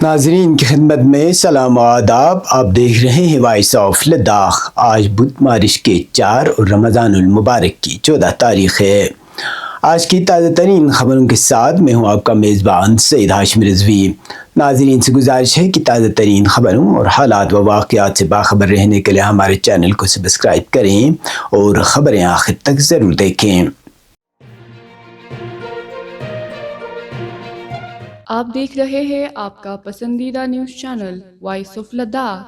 ناظرین کی خدمت میں سلام و آداب. آپ دیکھ رہے ہیں وائس آف لداخ. آج بدھ مارچ کے 4 اور رمضان المبارک کی 14 تاریخ ہے. آج کی تازہ ترین خبروں کے ساتھ میں ہوں آپ کا میزبان سعید ہاشم رضوی. ناظرین سے گزارش ہے کہ تازہ ترین خبروں اور حالات و واقعات سے باخبر رہنے کے لیے ہمارے چینل کو سبسکرائب کریں اور خبریں آخر تک ضرور دیکھیں. آپ دیکھ رہے ہیں آپ کا پسندیدہ news channel voice of Ladakh.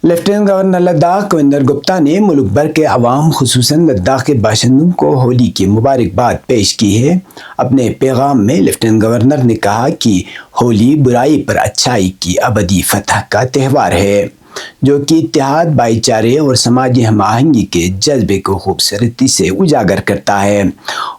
Lieutenant governor Ladakh Kavinder Gupta نے ملک بھر کے عوام خصوصاً لداخ کے باشندوں کو ہولی کی مبارکباد پیش کی ہے. اپنے پیغام میں لیفٹیننٹ گورنر نے کہا کہ ہولی برائی پر اچھائی کی ابدی فتح کا تہوار ہے جو کہ اتحاد، بھائی چارے اور سماجی ہم آہنگی کے جذبے کو خوبصورتی سے اجاگر کرتا ہے.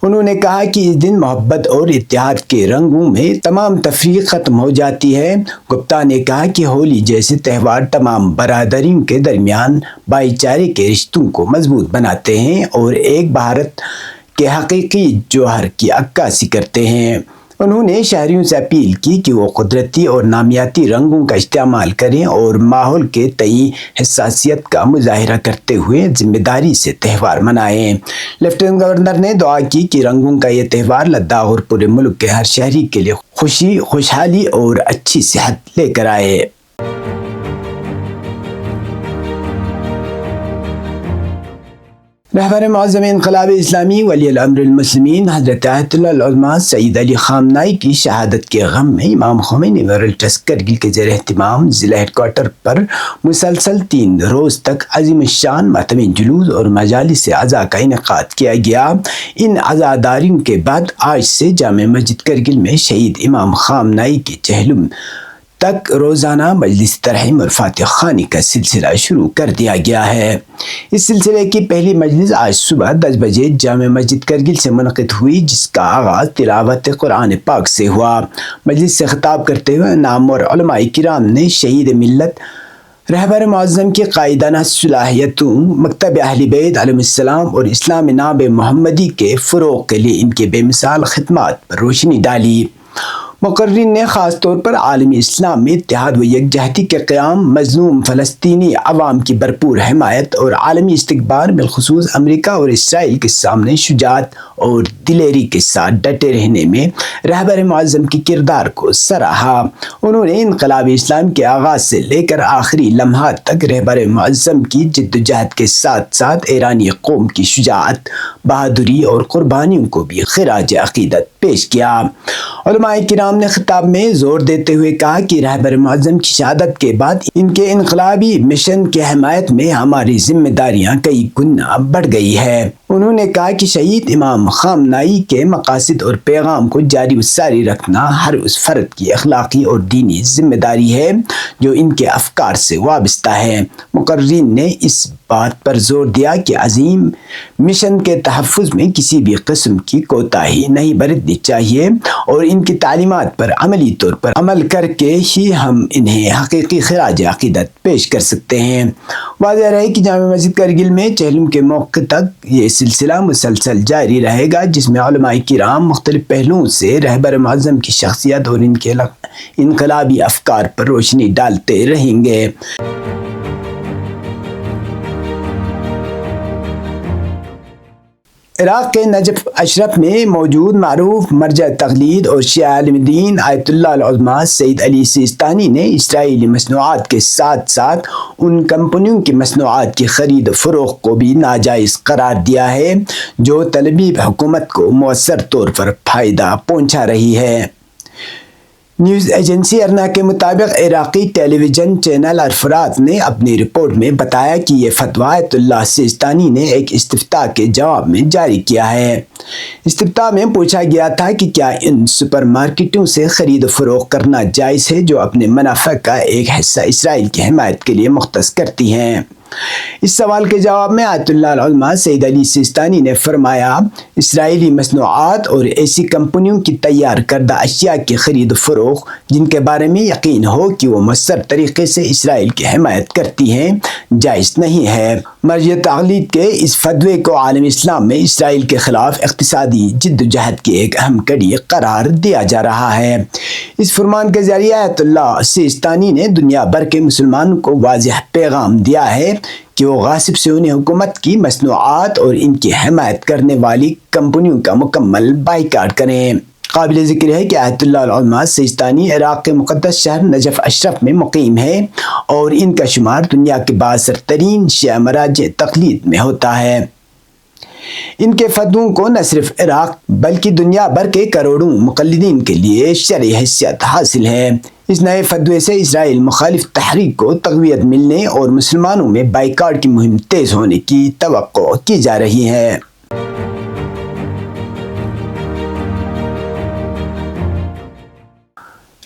انہوں نے کہا کہ اس دن محبت اور اتحاد کے رنگوں میں تمام تفریق ختم ہو جاتی ہے. گپتا نے کہا کہ ہولی جیسے تہوار تمام برادریوں کے درمیان بھائی چارے کے رشتوں کو مضبوط بناتے ہیں اور ایک بھارت کے حقیقی جوہر کی عکاسی کرتے ہیں. انہوں نے شہریوں سے اپیل کی کہ وہ قدرتی اور نامیاتی رنگوں کا استعمال کریں اور ماحول کے تئیں حساسیت کا مظاہرہ کرتے ہوئے ذمہ داری سے تہوار منائیں. لیفٹیننٹ گورنر نے دعا کی کہ رنگوں کا یہ تہوار لداخ اور پورے ملک کے ہر شہری کے لیے خوشی، خوشحالی اور اچھی صحت لے کر آئے. رہبر معظم انقلاب اسلامی ولی الامر المسلمین حضرت آیت اللہ العظمہ سید علی خامنہئی کی شہادت کے غم میں امام خمینی میموریل ٹرسٹ کرگل کے زیر اہتمام ضلع ہیڈ کوارٹر پر مسلسل 3 روز تک عظیم الشان ماتمی جلوس اور مجالس عزا کا انعقاد کیا گیا. ان عزاداریوں کے بعد آج سے جامع مسجد کرگل میں شہید امام خامنہئی کے چہلم تک روزانہ مجلس ترحیم اور فاتح خوانی کا سلسلہ شروع کر دیا گیا ہے. اس سلسلے کی پہلی مجلس آج صبح 10 بجے جامع مسجد کرگل سے منعقد ہوئی جس کا آغاز تلاوت قرآن پاک سے ہوا. مجلس سے خطاب کرتے ہوئے نامور علماء کرام نے شہید ملت رہبر معظم کی قائدانہ صلاحیتوں، مکتب اہل بیت علیہ السلام اور اسلام ناب محمدی کے فروغ کے لیے ان کے بے مثال خدمات پر روشنی ڈالی. مقررین نے خاص طور پر عالمی اسلام میں اتحاد و یکجہتی کے قیام، مظلوم فلسطینی عوام کی بھرپور حمایت اور عالمی استقبال، بالخصوص امریکہ اور اسرائیل کے سامنے شجاعت اور دلیری کے ساتھ ڈٹے رہنے میں رہبر معظم کی کردار کو سراہا. انہوں نے انقلاب اسلام کے آغاز سے لے کر آخری لمحات تک رہبر معظم کی جدوجہد کے ساتھ ساتھ ایرانی قوم کی شجاعت، بہادری اور قربانیوں کو بھی خراج عقیدت پیش کیا. علماء کرام نے خطاب میں زور دیتے ہوئے کہا کہ رہبر معظم کی شہادت کے بعد ان کے انقلابی مشن کی حمایت میں ہماری ذمہ داریاں کئی گنا بڑھ گئی ہے. انہوں نے کہا کہ شہید امام خامنہئی کے مقاصد اور پیغام کو جاری و ساری رکھنا ہر اس فرد کی اخلاقی اور دینی ذمہ داری ہے جو ان کے افکار سے وابستہ ہے. مقررین نے اس بات پر زور دیا کہ عظیم مشن کے تحفظ میں کسی بھی قسم کی کوتاہی نہیں برتنی چاہیے اور ان کی تعلیمات پر عملی طور پر عمل کر کے ہی ہم انہیں حقیقی خراج عقیدت پیش کر سکتے ہیں. واضح رہے کہ جامع مسجد کرگل میں چہلم کے موقع تک یہ سلسلہ مسلسل جاری رہے گا جس میں علماء کرام مختلف پہلوؤں سے رہبر معظم کی شخصیت اور ان کے انقلابی افکار پر روشنی ڈالتے رہیں گے. عراق کے نجف اشرف میں موجود معروف مرجع تقلید اور شیعہ عالم دین آیت اللہ العظمہ سید علی سیستانی نے اسرائیلی مصنوعات کے ساتھ ساتھ ان کمپنیوں کی مصنوعات کی خرید و فروخت کو بھی ناجائز قرار دیا ہے جو طالبی حکومت کو مؤثر طور پر فائدہ پہنچا رہی ہے. نیوز ایجنسی ارنا کے مطابق عراقی ٹیلی ویژن چینل الفرات نے اپنی رپورٹ میں بتایا کہ یہ فتویٰ آیت اللہ سیستانی نے ایک استفتاء کے جواب میں جاری کیا ہے. استفتاء میں پوچھا گیا تھا کہ کیا ان سپر مارکیٹوں سے خرید و فروخت کرنا جائز ہے جو اپنے منافع کا ایک حصہ اسرائیل کی حمایت کے لیے مختص کرتی ہیں. اس سوال کے جواب میں آیت اللہ العظمہ سید علی سیستانی نے فرمایا، اسرائیلی مصنوعات اور ایسی کمپنیوں کی تیار کردہ اشیاء کی خرید و فروخت جن کے بارے میں یقین ہو کہ وہ مؤثر طریقے سے اسرائیل کی حمایت کرتی ہیں، جائز نہیں ہے۔ مرجع تقلید کے اس فتوے کو عالم اسلام میں اسرائیل کے خلاف اقتصادی جدوجہد کی ایک اہم کڑی قرار دیا جا رہا ہے۔ اس فرمان کے ذریعے آیت اللہ سیستانی نے دنیا بھر کے مسلمانوں کو واضح پیغام دیا ہے کہ وہ غاصب صہیونی حکومت کی مصنوعات اور ان کی حمایت کرنے والی کمپنیوں کا مکمل بائیکاٹ کریں۔ قابل ذکر ہے کہ آیت اللہ العظمہ سیستانی عراق کے مقدس شہر نجف اشرف میں مقیم ہے اور ان کا شمار دنیا کے بااثر ترین شیعہ مراجع تقلید میں ہوتا ہے۔ ان کے فتووں کو نہ صرف عراق بلکہ دنیا بھر کے کروڑوں مقلدین کے لیے شرعی حیثیت حاصل ہے۔ اس نئے فتوے سے اسرائیل مخالف تحریک کو تقویت ملنے اور مسلمانوں میں بائیکاٹ کی مہم تیز ہونے کی توقع کی جا رہی ہے۔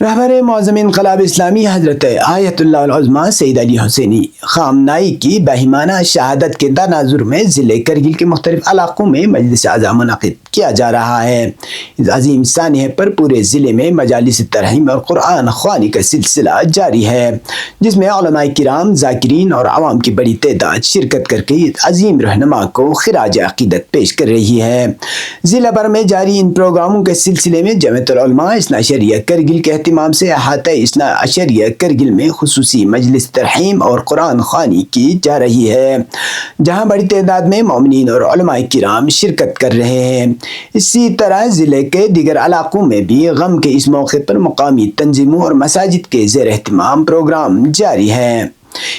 رہبر معظم انقلاب اسلامی حضرت آیت اللہ العظمہ سید علی حسینی خامنائی کی باہمانہ شہادت کے تناظر میں ضلع کرگل کے مختلف علاقوں میں مجلس اعضاء منعقد کیا جا رہا ہے۔ اس عظیم سانحے پر پورے ضلع میں مجالس ترحیم اور قرآن خوانی کا سلسلہ جاری ہے، جس میں علماء کرام، ذاکرین اور عوام کی بڑی تعداد شرکت کر کے اس عظیم رہنما کو خراج عقیدت پیش کر رہی ہے۔ ضلع بھر میں جاری ان پروگراموں کے سلسلے میں جمعیت العلماء اثنا عشریہ کرگل کے اہتمام سے احاطہ اثنا عشریہ کرگل میں خصوصی مجلس ترحیم اور قرآن خوانی کی جا رہی ہے، جہاں بڑی تعداد میں مومنین اور علماء کرام شرکت کر رہے ہیں۔ اسی طرح ضلع کے دیگر علاقوں میں بھی غم کے اس موقع پر مقامی تنظیموں اور مساجد کے زیر اہتمام پروگرام جاری ہیں۔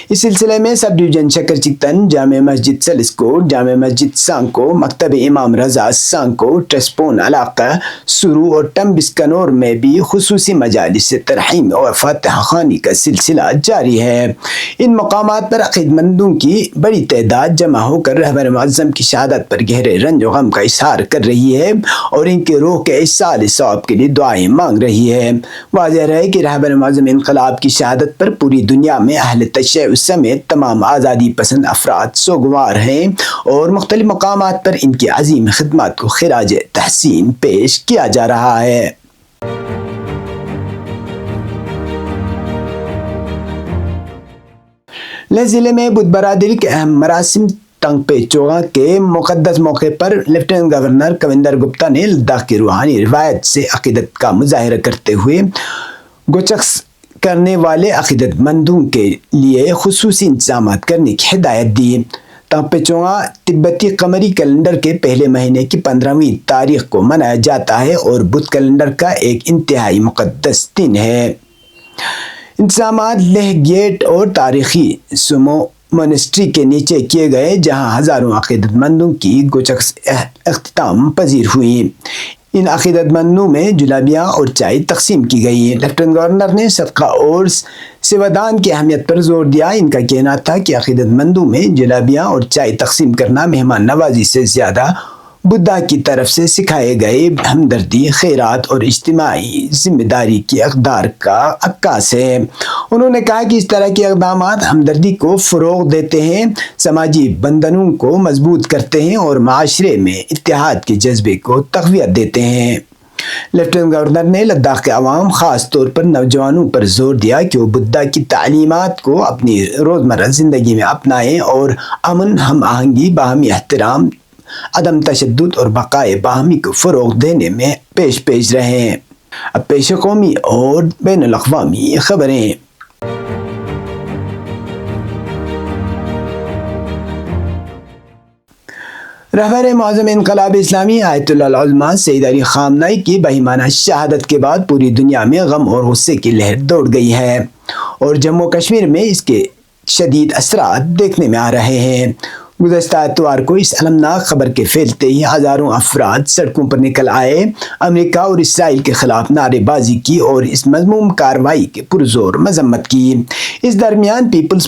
اس سلسلے میں سب ڈویژن شکر چکتن، جامع مسجد سلسکوٹ، جامع مسجد سانکو، مکتب امام رضا سانکو، ٹسپون علاقہ سرو اور ٹمبسکنور میں بھی خصوصی مجالس ترحیم اور فاتحہ خوانی کا سلسلہ جاری ہے۔ ان مقامات پر عقیدتمندوں کی بڑی تعداد جمع ہو کر رہبر معظم کی شہادت پر گہرے رنج و غم کا اظہار کر رہی ہے اور ان کے روح کے ایصال ثواب کے لیے دعائیں مانگ رہی ہے۔ واضح رہے کہ رہبر معظم انقلاب کی شہادت پر پوری دنیا میں اہل تشیع سمیت تمام آزادی پسند افراد سوگوار ہیں اور مختلف مقامات پر ان کی عظیم خدمات کو خراج تحسین پیش کیا جا رہا ہے۔ لہ ضلع میں بدھ برادری کے اہم مراسم تنگپے چوغا کے مقدس موقع پر لیفٹیننٹ گورنر کویندر گپتا نے لداخ کی روحانی روایت سے عقیدت کا مظاہرہ کرتے ہوئے گوچکس کرنے والے عقیدت مندوں کے لیے خصوصی انتظامات کرنے کی ہدایت دی۔ تنگپے چوغا تبتی قمری کیلنڈر کے پہلے مہینے کی 15ویں تاریخ کو منایا جاتا ہے اور بدھ کیلنڈر کا ایک انتہائی مقدس دن ہے۔ انتظامات لیہ گیٹ اور تاریخی سمو مونسٹری کے نیچے کیے گئے، جہاں ہزاروں عقیدت مندوں کی گوچکس اختتام پذیر ہوئی۔ ان عقیدت مندوں میں جلابیاں اور چائے تقسیم کی گئی۔ لیفٹیننٹ گورنر نے صدقہ اور سیوادان کی اہمیت پر زور دیا۔ ان کا کہنا تھا کہ عقیدت مندوں میں جلابیاں اور چائے تقسیم کرنا مہمان نوازی سے زیادہ بدھا کی طرف سے سکھائے گئے ہمدردی، خیرات اور اجتماعی ذمہ داری کی اقدار کا عکاس ہے۔ انہوں نے کہا کہ اس طرح کے اقدامات ہمدردی کو فروغ دیتے ہیں، سماجی بندھنوں کو مضبوط کرتے ہیں اور معاشرے میں اتحاد کے جذبے کو تقویت دیتے ہیں۔ لیفٹیننٹ گورنر نے لداخ کے عوام، خاص طور پر نوجوانوں پر زور دیا کہ وہ بدھا کی تعلیمات کو اپنی روزمرہ زندگی میں اپنائیں اور امن، ہم آہنگی، باہمی احترام، عدم تشدد اور بقائے باہمی کو فروغ دینے میں پیش رہیں۔ اب پیش قومی اور بین الاقوامی خبریں۔ رہبر معظم انقلاب اسلامی آیت اللہ العظمہ سید علی خامنائی کی باہمانہ شہادت کے بعد پوری دنیا میں غم اور غصے کی لہر دوڑ گئی ہے اور جموں کشمیر میں اس کے شدید اثرات دیکھنے میں آ رہے ہیں۔ گزشتہ اتوار کو اس المناک خبر کے پھیلتے ہی ہزاروں افراد سڑکوں پر نکل آئے، امریکہ اور اسرائیل کے خلاف نعرے بازی کی اور اس مذموم کارروائی کی پرزور مذمت کی۔ اس درمیان پیپلز